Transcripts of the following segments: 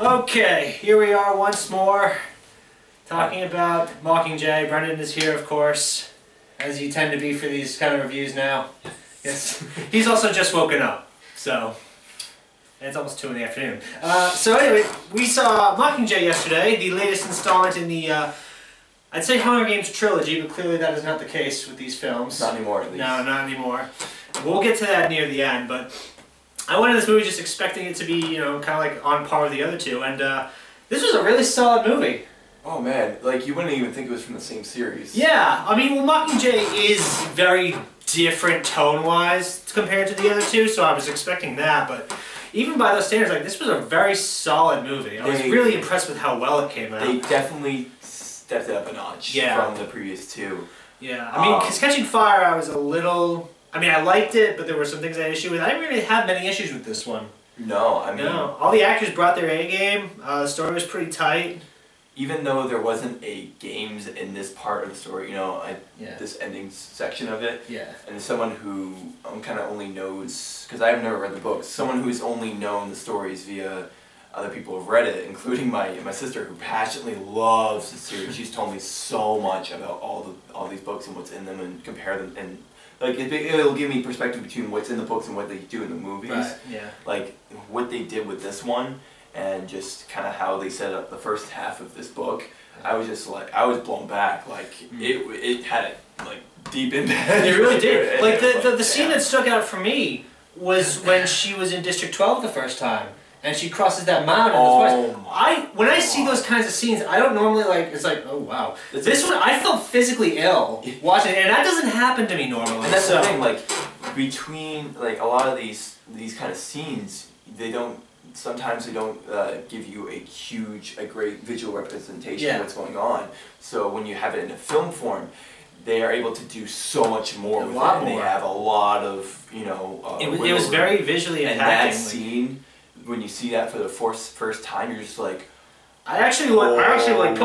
Okay, here we are once more, talking about Mockingjay. Brendon is here, of course, as you tend to be for these kind of reviews now. Yes, he's also just woken up, so, and it's almost 2 in the afternoon. So anyway, we saw Mockingjay yesterday, the latest installment in the, I'd say Hunger Games trilogy, but clearly that is not the case with these films. Not anymore, at least. No, not anymore. We'll get to that near the end, but I went into this movie just expecting it to be, you know, kind of like on par with the other two, and this was a really solid movie. Oh man, like you wouldn't even think it was from the same series. Yeah, I mean, well, Mockingjay is very different tone-wise compared to the other two, so I was expecting that, but even by those standards, like, this was a very solid movie. I was really impressed with how well it came out. They definitely stepped it up a notch from the previous two. Yeah, I mean, because Catching Fire, I was a little... I mean, I liked it, but there were some things I had issue with. I didn't really have many issues with this one. No, I mean... No. All the actors brought their A-game. The story was pretty tight. Even though there wasn't a games in this part of the story, you know, this ending section of it. Yeah. And someone who kind of only knows... Because I've never read the books. Someone who's only known the stories via other people who've read it, including my sister, who passionately loves the series. She's told me so much about all these books and what's in them and compare them and... Like, it'll give me perspective between what's in the books and what they do in the movies. Right, yeah. Like, what they did with this one, and just kind of how they set up the first half of this book. I was just like, I was blown back. Like, it had it, like, deep impact. It really did. Like, the scene that stuck out for me was when she was in District 12 the first time. And she crosses that mountain. When I see those kinds of scenes, I don't normally like. It's like, oh wow. This one, I felt physically ill watching it, and that doesn't happen to me normally. And that's the thing. Like, between like a lot of these kind of scenes, they don't. Sometimes they don't give you a great visual representation of what's going on. So when you have it in a film form, they are able to do so much more with it. And they have a lot of, you know. It was very visually impacting. And that scene. When you see that for the first time, you're just like, I actually put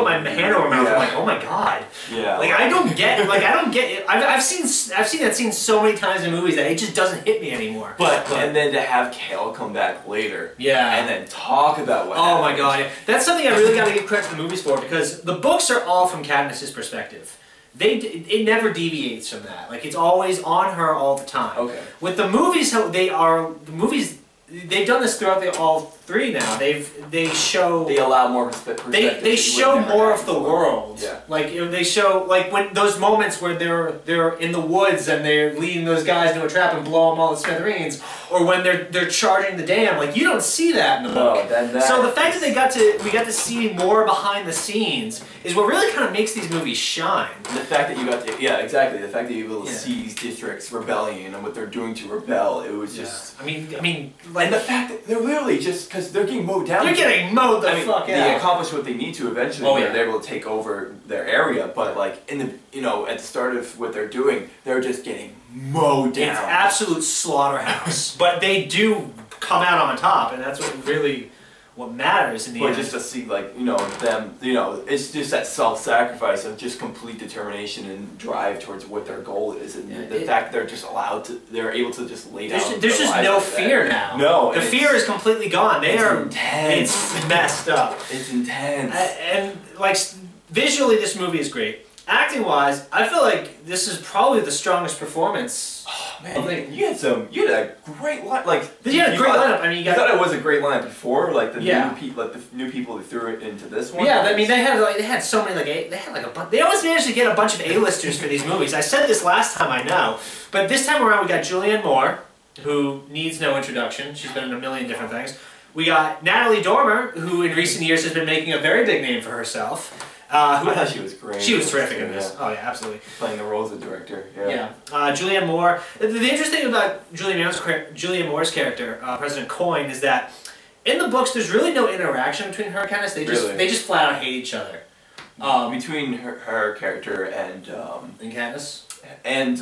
my hand over my mouth. I'm like, oh my god. Yeah. Like I don't get it. I've seen that scene so many times in movies that it just doesn't hit me anymore. But and then to have Gale come back later. Yeah. And then talk about what. Oh my god. That's something I really got to give credit to the movies for, because the books are all from Katniss's perspective. It never deviates from that. Like, it's always on her all the time. Okay. With the movies, they've done this throughout all three now. They allow more perspective. They show more of the world. Yeah. Like, you know, they show, like, when those moments where they're in the woods and they're leading those guys into a trap and blow them all to smithereens, or when they're charging the dam. Like, you don't see that in the book. So the fact that we got to see more behind the scenes is what really kind of makes these movies shine. The fact that you got to, exactly. The fact that you were able to see these districts rebelling and what they're doing to rebel, it was just. I mean, and the fact that they're literally just because they're getting mowed down. They're getting mowed the fuck out. They accomplish what they need to eventually. They're able to take over their area, but like in the at the start of what they're doing, they're just getting mowed down. It's absolute slaughterhouse. But they do come out on top, and that's what matters in the end. But just to see, like, them, it's just that self-sacrifice of just complete determination and drive towards what their goal is, and the fact that they're just they're able to just lay down. There's just no fear now. No, the fear is completely gone. Intense. It's messed up. It's intense. And like, visually, this movie is great. Acting-wise, I feel like this is probably the strongest performance. Oh man, you had a great line. Like, you had a great lineup. I mean, you thought it was a great lineup before, like the new people who threw it into this one. Yeah, I mean, they had so many they always managed to get a bunch of A-listers for these movies. I said this last time, I know, but this time around we got Julianne Moore, who needs no introduction. She's been in a million different things. We got Natalie Dormer, who in recent years has been making a very big name for herself. I thought she was great. She was terrific in this. Oh yeah, absolutely. Playing the role as a director. Yeah. Julianne Moore. The interesting thing about Julianne Moore's character, President Coin, is that in the books there's really no interaction between her and Katniss. They just flat out hate each other. Between her character and Katniss and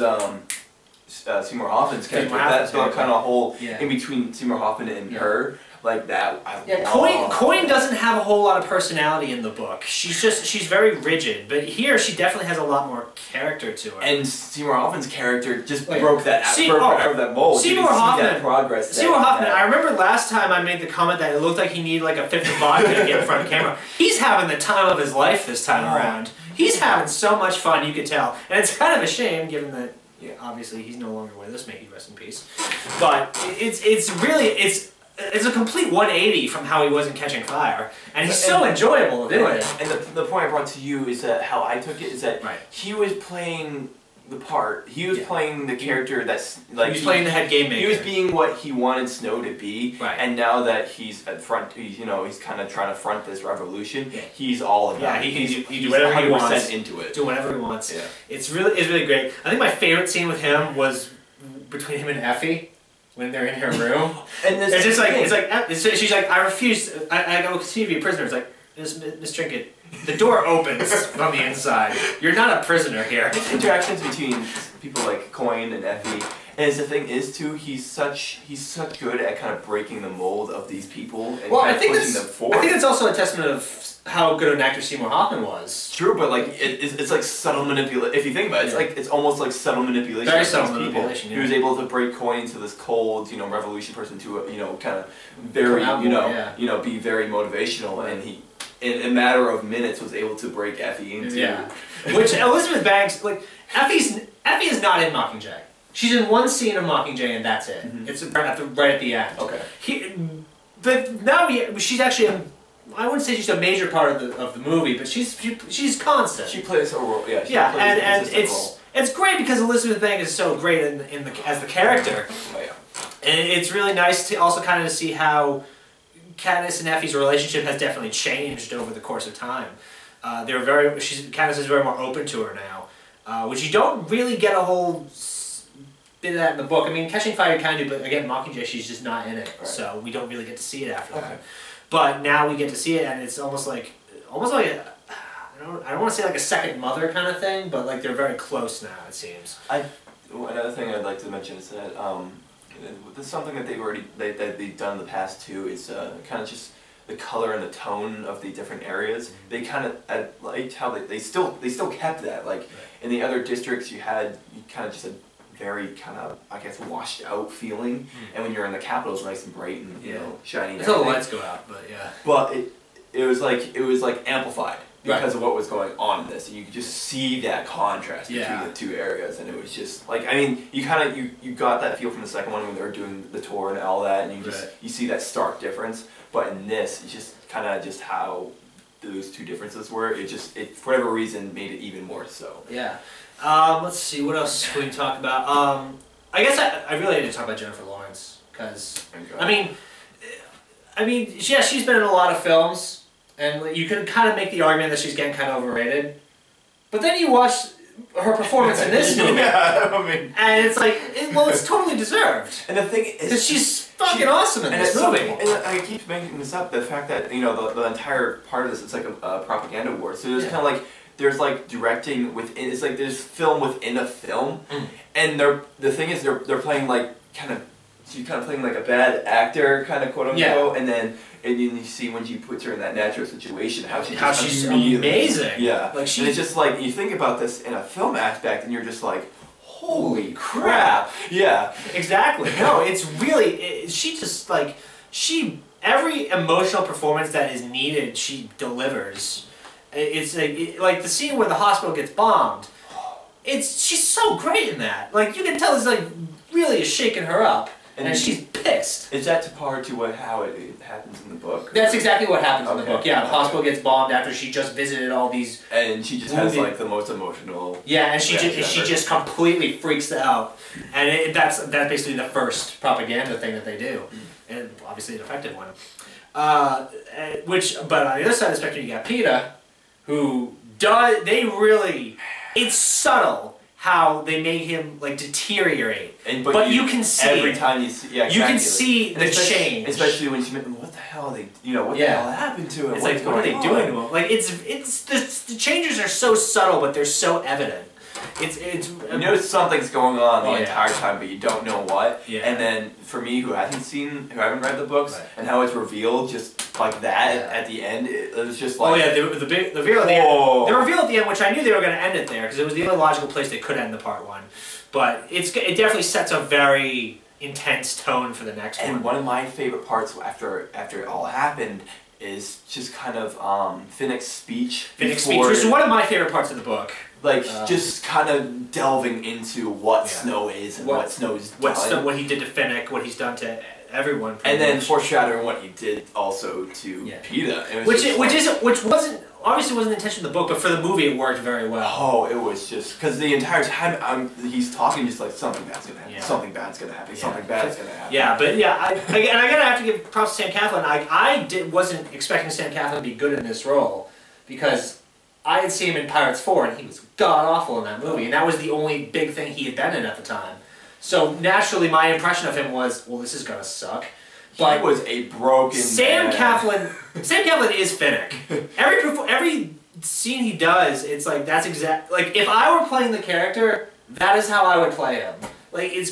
Seymour Hoffman's character. That's kind of whole in between Seymour Hoffman and her. like that. Coin doesn't have a whole lot of personality in the book. She's very rigid, but here she definitely has a lot more character to her. And Seymour Hoffman's character just broke that out of that mold. Seymour Hoffman, progress. Seymour Hoffman. I remember last time I made the comment that it looked like he needed like a fifth of vodka to get in front of camera. He's having the time of his life this time around. He's having so much fun, you could tell, and it's kind of a shame given that. Yeah, obviously he's no longer with us. May he rest in peace. But it's a complete 180 from how he was in Catching Fire, and he's so enjoyable doing it. And the point I brought to you is that how I took it is that he was playing the part. He was playing the character that's like... He was playing the head game maker. He was being what he wanted Snow to be. Right. And now that he's at front, he's kind of trying to front this revolution, he's all about it. He do whatever he wants. Into it. Do whatever he wants. Yeah. It's really great. I think my favorite scene with him was between him and Effie. When they're in her room. And it's just like, she's like, I refuse, I will continue to be a prisoner. It's like, Miss Trinket, the door opens on the inside. You're not a prisoner here. Interactions between people like Coin and Effie, and the thing is too, he's such good at kind of breaking the mold of these people and kind of pushing them forward. I think it's also a testament of how good an actor Seymour Hoffman was. True, but like it's like subtle manipulation. If you think about it, it's almost like subtle manipulation. Very subtle manipulation. He was able to break Coin to this cold, revolution person to a, kind of very, be very motivational, and he, in a matter of minutes, was able to break Effie into. Which Elizabeth Banks, like Effie is not in Mockingjay. She's in one scene of Mockingjay and that's it. It's right at the end. Okay. But now she's actually I wouldn't say she's a major part of the movie, but she's constant. She plays a role. Yeah. And it's great because Elizabeth Banks is so great as the character. Oh yeah. And it's really nice to also kind of see how Katniss and Effie's relationship has definitely changed over the course of time. Katniss is very more open to her now, which you don't really get a whole bit of that in the book. I mean, Catching Fire you kind of do, but again, Mockingjay, she's just not in it, so we don't really get to see it after that. But now we get to see it, and it's almost like I don't want to say like a second mother kind of thing, but like they're very close now, it seems. Another thing I'd like to mention is that this is something that they've done in the past too. Is kind of just the color and the tone of the different areas. They kind of liked how they still kept that. Like in the other districts, you kind of just a very kind of, I guess, washed out feeling, and when you're in the capital, it's nice and bright and shiny. Until the lights go out, but yeah. But it was like amplified because of what was going on in this, and you could just see that contrast between the two areas, and it was just like, I mean, you got that feel from the second one when they were doing the tour and all that, and you see that stark difference. But in this, it's just kind of just how those two differences were. It for whatever reason made it even more so. Yeah. Let's see, what else can we talk about? I guess I really need to talk about Jennifer Lawrence, because, I mean, yeah, she's been in a lot of films, and you can kind of make the argument that she's getting kind of overrated, but then you watch her performance in this movie, and it's like, well, it's totally deserved. And the thing is, because she's fucking awesome in this movie. And I keep making this up, the fact that, the entire part of this, it's like a propaganda war, so there's kind of like, there's like directing within, it's like there's film within a film, and the thing is they're playing like she's kind of playing like a bad actor, kind of quote unquote, and then you see when she puts her in that natural situation how she's amazing. Yeah, like and it's just like you think about this in a film aspect, and you're just like, holy crap! Yeah, exactly. No, it's really she just like every emotional performance that is needed, she delivers. It's like the scene where the hospital gets bombed. She's so great in that. Like you can tell, it's like really is shaking her up, and she's pissed. Is that to par to how it happens in the book? That's exactly what happens in the book. Yeah, the hospital gets bombed after she just visited all these. And she just has like the most emotional. Yeah, and she just completely freaks out, and that's basically the first propaganda thing that they do, and obviously an effective one. But on the other side of the spectrum, you got Peeta, who it's subtle how they make him like deteriorate, but you can see every time you see, you can see the change, especially when she meant, what the hell what the hell happened to him? It's like, what are they doing to him? Like the changes are so subtle, but they're so evident. You know something's going on the entire time, but you don't know what. Yeah. And then for me, who haven't read the books, and how it's revealed just like that at the end, it was just like. Oh yeah, the reveal at the end. The reveal at the end, which I knew they were going to end it there because it was the only logical place they could end the part 1. But it definitely sets a very intense tone for the next one. And one of my favorite parts after it all happened is just kind of Finnick's speech. Which is one of my favorite parts of the book. Like, just kind of delving into what Snow is and what Snow's done. What he did to Finnick, what he's done to everyone. And then foreshadowing what he did also to Peeta. Which obviously wasn't the intention of the book, but for the movie it worked very well. Oh, it was just, because the entire time he's talking just like, something bad's going to happen, something bad's going to happen, something bad's going to happen. Yeah, but and I gotta have to give props to Sam Claflin. I wasn't expecting Sam Claflin to be good in this role, because I had seen him in Pirates 4, and he was god-awful in that movie, and that was the only big thing he had been in at the time. So naturally, my impression of him was, well, this is gonna suck. But he was a broken Sam Claflin is Finnick. Every scene he does, it's like that's like if I were playing the character, that is how I would play him. Like it's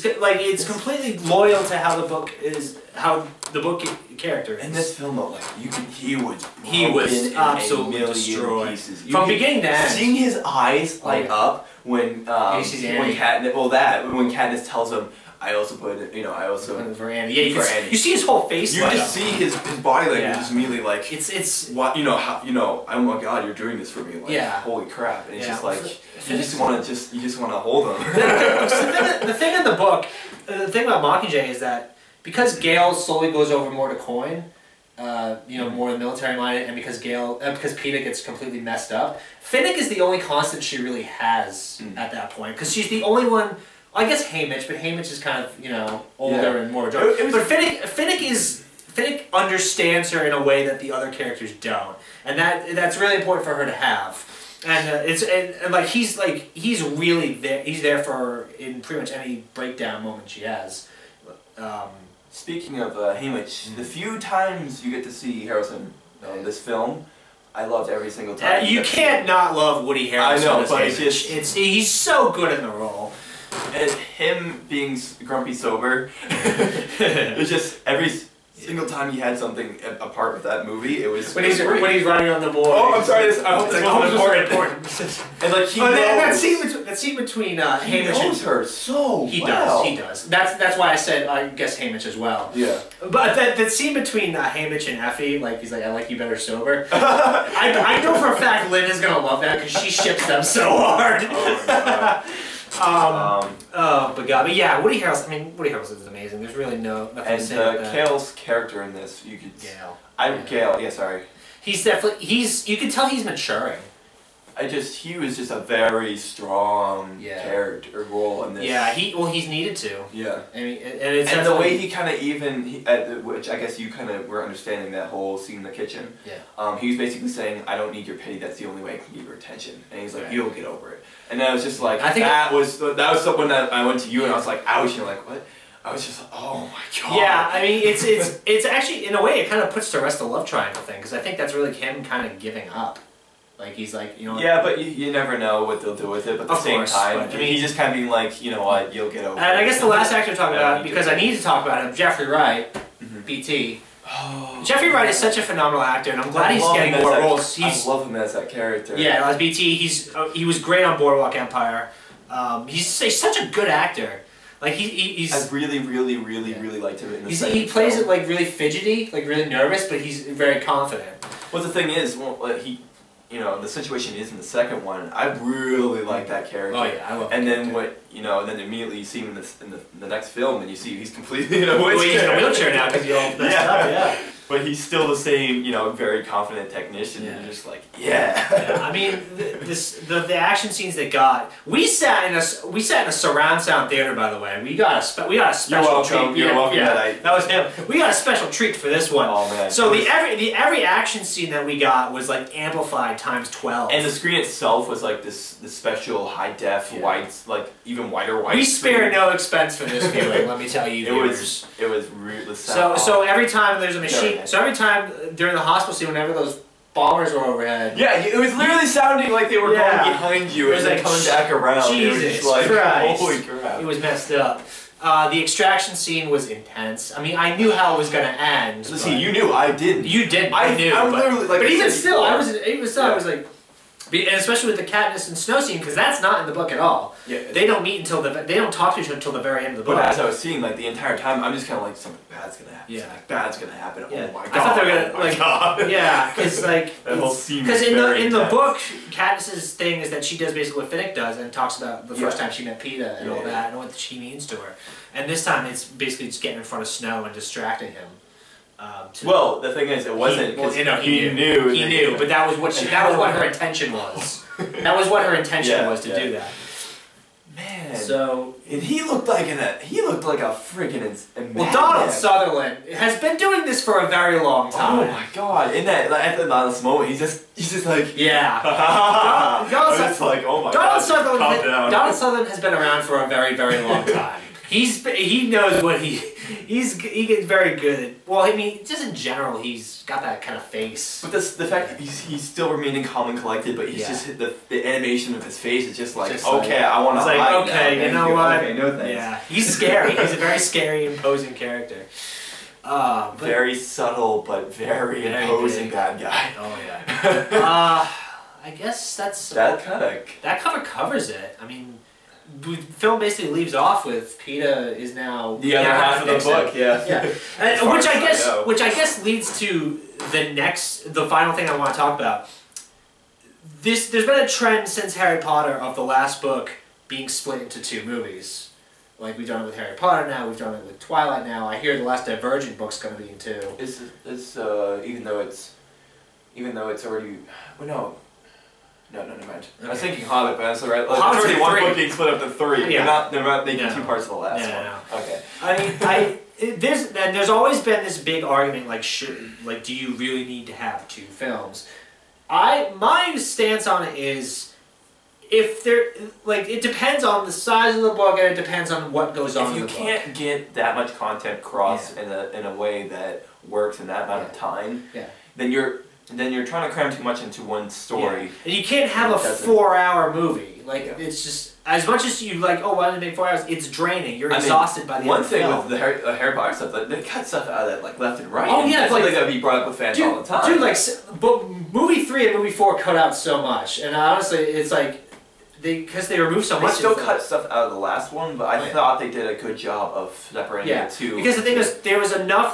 completely loyal to how the book character is. In this film, though, like he was absolutely destroyed pieces. From beginning to end. Seeing his eyes light up when Katniss tells him, I also put it, I also for Annie. Yeah, you see his whole face. You just see his body language just immediately like it's what oh my god, you're doing this for me. Like, holy crap! And it's just like you just want to hold him. The thing in the book, the thing about Mockingjay is that because Gale slowly goes over more to coin, more military minded, and because Peeta gets completely messed up, Finnick is the only constant she really has at that point because she's the only one. I guess Haymitch, but Haymitch is kind of, older and more drunk. But Finnick understands her in a way that the other characters don't, and that's really important for her to have. And like he's really there. He's there for her in pretty much any breakdown moment she has. Speaking of Haymitch, the few times you get to see Harrelson in this film, I loved every single time. You can't not love Woody Harrelson. I know, but he's so good in the role. And him being grumpy sober, it's just every single time he had something a part of that movie, it was when he's running on the board. Oh, I'm sorry. I hope this was important. And like that scene between Haymitch he knows her so well. He does. That's why I said I guess Haymitch as well. Yeah. But that scene between Haymitch and Effie, like he's like, I like you better sober. I know for a fact Lynn is gonna love that because she ships them so hard. Oh my god. But yeah, Woody Harrelson. I mean, Woody Harrelson is amazing. There's really nothing to say about that. Gale's character in this, you could. Gale. Yeah, sorry. He's definitely you can tell he's maturing. He was just a very strong character role in this. Yeah, he's needed to. Yeah. I mean, and the way he kind of which I guess you kind of were understanding that whole scene in the kitchen. Yeah. He was basically saying, I don't need your pity. That's the only way I can get your attention. And he's like, you'll get over it. And I was just like, that was someone that I went to you and I was like, ouch. You're like, what? I was just like, oh my god. Yeah, I mean, it's actually in a way it kind of puts to rest the love triangle thing because I think that's really him kind of giving up. Like he's like, Yeah, but you never know what they'll do with it. But at the same time, I mean, he's just kind of being like, you know what, you'll get over it. And I guess the last actor to talk about, because I need to talk about him, Jeffrey Wright, BT. Oh, Jeffrey Wright is such a phenomenal actor, and I'm glad he's getting more roles. I love him as that character. Yeah, as BT, he was great on Boardwalk Empire. He's such a good actor. Like he's. I really liked him in the He plays it like really fidgety, like really nervous, but he's very confident. Well, the thing is, the situation is in the second one. I really like that character. Oh yeah, I love. And then and then immediately you see him in the next film, and you see he's completely in a wheelchair. Well, he's in a wheelchair now because you all messed up. Yeah. But he's still the same, very confident technician. Yeah. And you're just like, I mean, the action scenes they got. We sat in a surround sound theater, by the way. We got a special treat. You're welcome. That was him. We got a special treat for this one. Oh man. So every action scene that we got was like amplified times 12. And the screen itself was like this special high def white, like even whiter white. We spared no expense for this viewing. Let me tell you, viewers. It was really so every time there's a machine. So every time during the hospital scene, whenever those bombers were overhead. Yeah, it was literally sounding like they were going behind you and then coming back around. Jesus Christ. Holy crap. It was messed up. The extraction scene was intense. I mean, I knew how it was going to end. See, you knew, I didn't. You didn't. I knew. I'm literally like. But even still, I was like. And especially with the Katniss and Snow scene, because that's not in the book at all. Yeah, they don't meet until they don't talk to each other until the very end of the book. But as I was seeing, like the entire time, I'm just kind of like, something bad's gonna happen. Yeah, something bad's gonna happen. Yeah. Oh my god! I thought they were gonna yeah, because like that whole scene. Because in the book, Katniss's thing is that she does basically what Finnick does and talks about the first time she met Peeta and all that and what she means to her. And this time, it's basically just getting in front of Snow and distracting him. Well, the thing is, it wasn't because he knew. He knew, but that was what her intention was. That was what her intention was to do that. Man. So and he looked like a freaking. Well, Donald Sutherland has been doing this for a very long time. Oh my god! In that at the last moment, he's just like Donald Sutherland. Donald Sutherland has been around for a very long time. He knows what he gets very good at. Well, I mean, just in general, he's got that kind of face. But the fact that he's still remaining calm and collected, but he's just the animation of his face is just like, okay, I want to hide. Okay, you know what? Okay, no thanks. Yeah, he's scary. He's a very scary, imposing character. Very subtle, but very imposing big bad guy. Oh yeah. I guess that cover covers it. I mean. The film basically leaves off with Peeta is now the other half of the book, which I guess leads to the final thing I want to talk about. There's been a trend since Harry Potter of the last book being split into 2 movies. Like we've done it with Harry Potter now, we've done it with Twilight now. I hear the last Divergent book's going to be in 2. Even though it's already No, never mind. Okay. I was thinking Hobbit, but that's alright. Like, it's already one book being split up to 3. Yeah. They're not making 2 parts of the last one. No. Okay. I mean, there's always been this big argument, like, do you really need to have 2 films? My stance on it is, it depends on the size of the book and it depends on what goes on in the book. If you can't get that much content across in a way that works in that amount of time, then you're trying to cram too much into one story. Yeah. And you can't have a 4-hour movie. It's just, as much as you why did they make 4 hours, it's draining. You're exhausted by the end of the film. One thing with the Harry Potter stuff, they cut stuff out of that left and right. Oh yeah, it's like that be brought up with fans all the time. Dude, but movie 3 and movie 4 cut out so much. And honestly, it's like, because they removed so much. They still cut stuff out of the last one, but I thought they did a good job of separating the 2. Because the thing is, there was a lot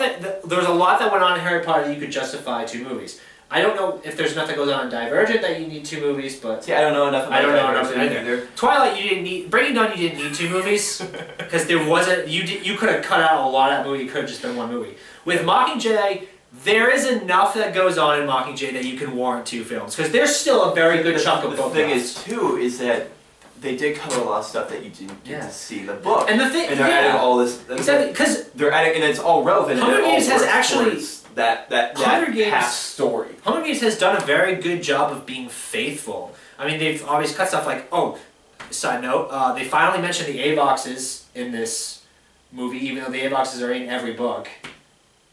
that went on in Harry Potter that you could justify 2 movies. I don't know if there's enough that goes on in Divergent that you need 2 movies, but... See, I don't know enough about Divergent either. Twilight, you didn't need... Breaking Dawn, you didn't need 2 movies, because there wasn't... You could have cut out a lot of that movie, it could have just been 1 movie. With Mockingjay, there is enough that goes on in Mockingjay that you can warrant 2 films, because there's still a very good chunk of book. The thing is, too, is that they did cover a lot of stuff that you didn't get to see in the book. And the thing... And they're adding all this... Exactly, because... They're adding... And it's all relevant. Hunger Games has actually... That half story. Hunger Games has done a very good job of being faithful. I mean, they've always cut stuff like, side note, they finally mentioned the Avoxes in this movie, even though the Avoxes are in every book.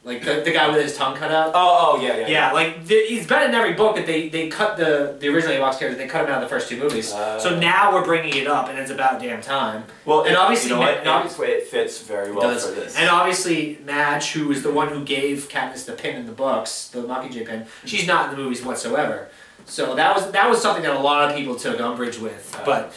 Like, the guy with his tongue cut out. Yeah, like, he's been in every book, but they cut the original Avox characters, they cut him out of the first 2 movies. So now we're bringing it up, and it's about damn time. Well, and obviously, it fits very well for this. And obviously, Madge, who is the one who gave Katniss the pin in the books, the Mockingjay pin, she's not in the movies whatsoever. So that was something that a lot of people took umbrage with. But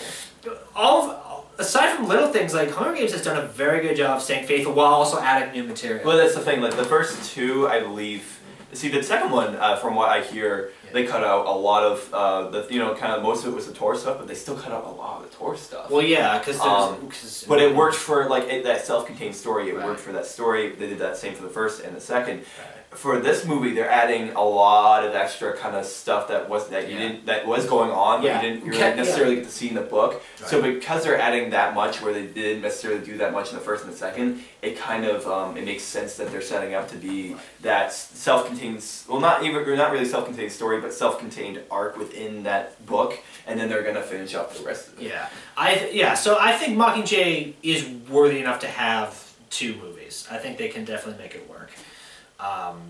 aside from little things, like, Hunger Games has done a very good job of staying faithful while also adding new material. Well, that's the thing. Like, the first 2, I believe... See, the second one, from what I hear, they cut out a lot of kind of most of it was the Tor stuff, but they still cut out a lot of the Tor stuff. Well, yeah, because but it worked for that self-contained story. It worked for that story. They did that same for the first and the second. Right. For this movie, they're adding a lot of extra kind of stuff that was going on, but you didn't necessarily get to see in the book. Right. So because they're adding that much, where they didn't necessarily do that much in the first and the second, it kind of it makes sense that they're setting up to be that self-contained, well, not really self-contained story, but self-contained arc within that book, and then they're gonna finish up the rest of it. So I think Mockingjay is worthy enough to have 2 movies. I think they can definitely make it work.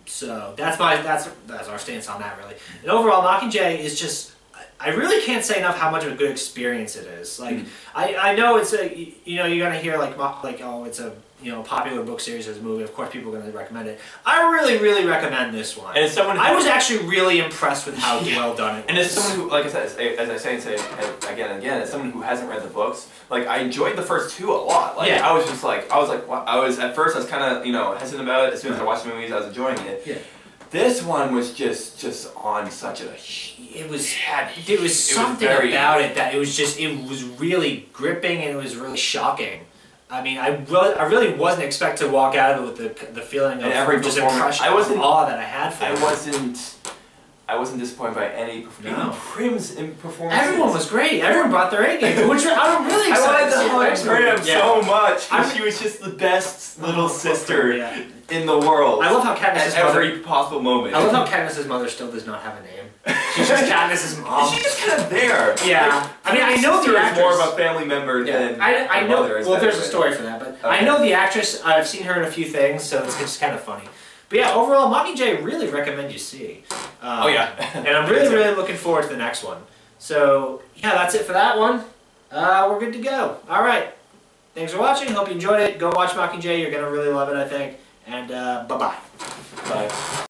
So that's our stance on that, really. And overall, Mockingjay is just, I really can't say enough how much of a good experience it is. Like, I know it's a, you know, you're gonna hear like oh, it's a, you know, popular book series as a movie. Of course, people are gonna recommend it. I really, really recommend this one. And as someone who, I was actually really impressed with how well done it was. And as someone who, like I said, as I say and say again and again, as someone who hasn't read the books, like I enjoyed the first two a lot. Like I was just like, wow. At first I was kind of, you know, hesitant about it. As soon as I watched the movies, I was enjoying it. Yeah. This one was just on such a. It was something about it that it was really gripping and it was really shocking. I mean, I really wasn't expecting to walk out of it with the feeling of every just impression, awe that I had for it. I wasn't disappointed by any performance. No. Prim's performance. Everyone was great. Everyone brought their A game, which I'm really excited. I wanted to hug Prim so much because she was just the best little sister in the world. I love how Katniss' mother, every possible moment. I love how Katniss' mother still does not have a name. She's just Katniss' mom. She's just kind of there. Yeah. I mean, I know the actress. More of a family member than I know. Mother. Well, there's a story for that, but I know the actress. I've seen her in a few things, so it's just kind of funny. But yeah, overall, Mockingjay really recommend you see. And I'm really looking forward to the next one. So yeah, that's it for that one. We're good to go. All right. Thanks for watching. Hope you enjoyed it. Go watch Mockingjay. You're gonna really love it, I think. And bye-bye. Bye.